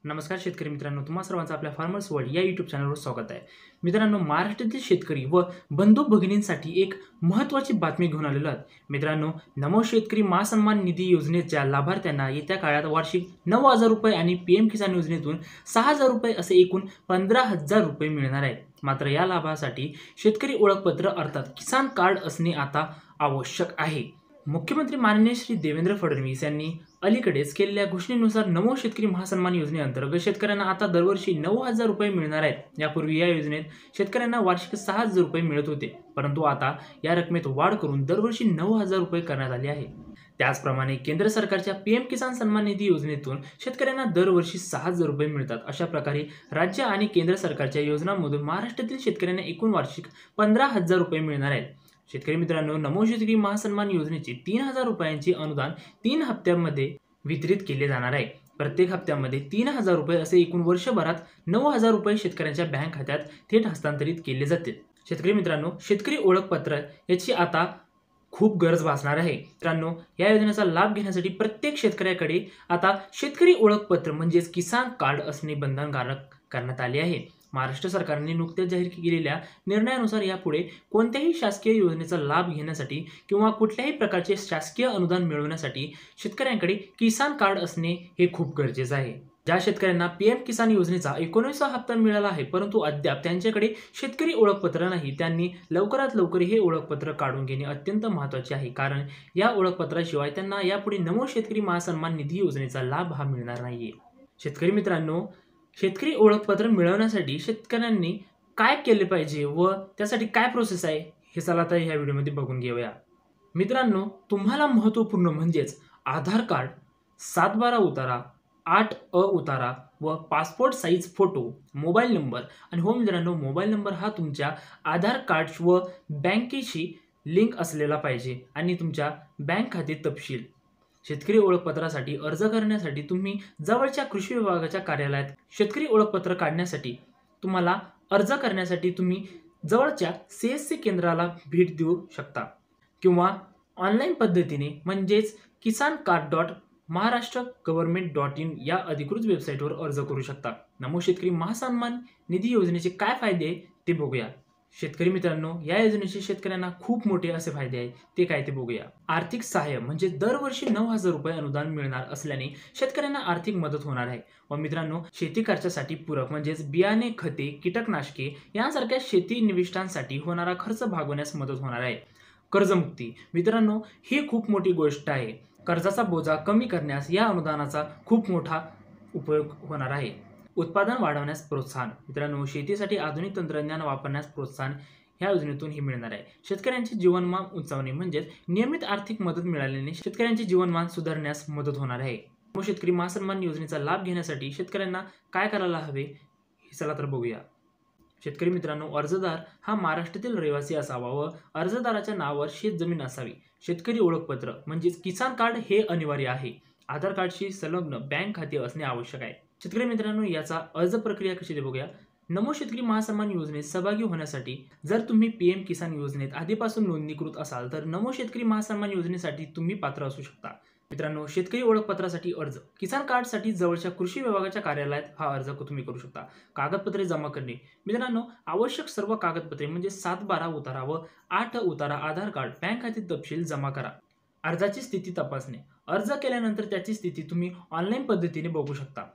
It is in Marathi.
नमस्कार शेतकरी मित्रांनो, तुम्हा सर्वांचं आपल्या फार्मर्स वर्ल्ड या यूट्यूब चॅनलवर स्वागत आहे. मित्रांनो, महाराष्ट्रातील शेतकरी व बंधू भगिनींसाठी एक महत्त्वाची बातमी घेऊन आलेलो आहोत. मित्रांनो, नमो शेतकरी महासन्मान निधी योजनेच्या लाभार्थ्यांना येत्या काळात वार्षिक 9,000 रुपये आणि पीएम किसान योजनेतून 6,000 रुपये असे एकूण 15,000 रुपये मिळणार आहेत. मात्र या लाभासाठी शेतकरी ओळखपत्र अर्थात किसान कार्ड असणे आता आवश्यक आहे. मुख्यमंत्री माननीय श्री देवेंद्र फडणवीस यांनी अलीकडेच केलेल्या घोषणेनुसार नमो शेतकरी महासन्मान योजनेअंतर्गत शेतकऱ्यांना आता दरवर्षी 9,000 रुपये मिळणार आहेत. यापूर्वी या योजनेत शेतकऱ्यांना वार्षिक 6,000 रुपये मिळत होते, परंतु आता या रकमेत वाढ करून दरवर्षी 9,000 रुपये करण्यात आले आहे. त्याचप्रमाणे केंद्र सरकारच्या पीएम किसान सन्मान निधी योजनेतून शेतकऱ्यांना दरवर्षी 6,000 रुपये मिळतात. अशा प्रकारे राज्य आणि केंद्र सरकारच्या योजनांमधून महाराष्ट्रातील शेतकऱ्यांना एकूण वार्षिक 15,000 रुपये मिळणार आहेत. शेतकरी मित्रांनो, नमो शेतकरी महासन्मान योजनेचे 3,000 रुपयांचे अनुदान 3 हप्त्यांमध्ये वितरित केले जाणार आहे. प्रत्येक हप्त्यामध्ये 3,000 रुपये असे एकूण वर्षभरात 9,000 रुपये शेतकऱ्यांच्या बँक खात्यात थेट हस्तांतरित केले जातील. शेतकरी मित्रांनो, शेतकरी ओळखपत्र याची आता खूप गरज भासणार आहे. मित्रांनो, या योजनेचा लाभ घेण्यासाठी प्रत्येक शेतकऱ्याकडे आता शेतकरी ओळखपत्र म्हणजेच किसान कार्ड असणे बंधनकारक करण्यात आले आहे. महाराष्ट्र सरकारने नुकत्याच जाहीर केलेल्या निर्णयानुसार यापुढे कोणत्याही शासकीय योजनेचा लाभ घेण्यासाठी किंवा कुठल्याही प्रकारचे शासकीय अनुदान मिळवण्यासाठी शेतकऱ्यांकडे किसान कार्ड असणे हे खूप गरजेचं आहे. ज्या शेतकऱ्यांना पीएम किसान योजनेचा 19वा हप्ता मिळाला आहे, परंतु अद्याप त्यांच्याकडे शेतकरी ओळखपत्र नाही, त्यांनी लवकरात लवकर हे ओळखपत्र काढून घेणे अत्यंत महत्त्वाचे आहे. कारण या ओळखपत्राशिवाय त्यांना यापुढे नमो शेतकरी महासन्मान निधी योजनेचा लाभ हा मिळणार नाहीये. शेतकरी मित्रांनो, शेतकरी ओळखपत्र मिळवण्यासाठी शेतकऱ्यांनी काय केले पाहिजे व त्यासाठी काय प्रोसेस आहे हे चला आता ह्या व्हिडिओमध्ये बघून घेऊया. मित्रांनो, तुम्हाला महत्त्वपूर्ण म्हणजेच आधार कार्ड, 7/12 उतारा, 8A उतारा व passport size photo, mobile number आणि हो मित्रांनो, मोबाईल नंबर हा तुमच्या आधार कार्ड व बँकेशी लिंक असलेला पाहिजे आणि तुमच्या बँक खाते तपशील. शेतकरी ओळखपत्रासाठी अर्ज करण्यासाठी तुम्ही जवळच्या कृषी विभागाच्या कार्यालयात शेतकरी ओळखपत्र काढण्यासाठी तुम्हाला अर्ज करण्यासाठी तुम्ही जवळच्या CSC केंद्राला भेट देऊ शकता किंवा ऑनलाईन पद्धतीने म्हणजेच kisanCard.maharashtragovernment.in या अधिकृत वेबसाईटवर अर्ज करू शकता. नमो शेतकरी महासन्मान निधी योजनेचे काय फायदे ते बघूया. शेतकरी मित्रांनो, या योजनेचे शेतकऱ्यांना खूप मोठे असे फायदे आहेत, ते काय ते बघूया. आर्थिक सहाय्य म्हणजे दरवर्षी 9,000 रुपये अनुदान मिळणार असल्याने शेतकऱ्यांना आर्थिक मदत होणार आहे. व मित्रांनो, शेती खर्चासाठी पूरक म्हणजेच बियाणे, खते, कीटकनाशके यांसारख्या शेती निविष्ठांसाठी होणारा खर्च भागवण्यास मदत होणार आहे. कर्जमुक्ती मित्रांनो, ही खूप मोठी गोष्ट आहे. कर्जाचा बोजा कमी करण्यास या अनुदानाचा खूप मोठा उपयोग होणार आहे. उत्पादन वाढवण्यास प्रोत्साहन मित्रांनो, शेतीसाठी आधुनिक तंत्रज्ञान वापरण्यास प्रोत्साहन ह्या योजनेतून ही मिळणार आहे. शेतकऱ्यांचे जीवनमान उंचावणे म्हणजेच नियमित आर्थिक मदत मिळाल्याने शेतकऱ्यांचे जीवनमान सुधारण्यास मदत होणार आहे. नमो शेतकरी महासन्मान योजनेचा लाभ घेण्यासाठी शेतकऱ्यांना काय करायला हवे हे चला तर बघूया. शेतकरी मित्रांनो, अर्जदार हा महाराष्ट्रातील रहिवासी असावा व अर्जदाराच्या नावावर शेतजमीन असावी. शेतकरी ओळखपत्र म्हणजेच किसान कार्ड हे अनिवार्य आहे. आधार कार्डशी संलग्न बँक खाते असणे आवश्यक आहे. शेतकरी मित्रांनो, याचा अर्ज प्रक्रिया कशी ते बघूया. नमो शेतकरी महासन्मान योजनेत सहभागी होण्यासाठी जर तुम्ही पीएम किसान योजनेत आधीपासून नोंदणीकृत असाल तर नमो शेतकरी महासन्मान योजनेसाठी तुम्ही पात्र असू शकता. मित्रांनो, शेतकरी ओळखपत्रासाठी अर्ज किसान कार्डसाठी जवळच्या कृषी विभागाच्या कार्यालयात हा अर्ज तुम्ही करू शकता. कागदपत्रे जमा करणे मित्रांनो, आवश्यक सर्व कागदपत्रे म्हणजे 7/12 उतारा व 8 उतारा, आधार कार्ड, बँक खाते तपशील जमा करा. अर्जाची स्थिती तपासणे अर्ज केल्यानंतर त्याची स्थिती तुम्ही ऑनलाईन पद्धतीने बघू शकता.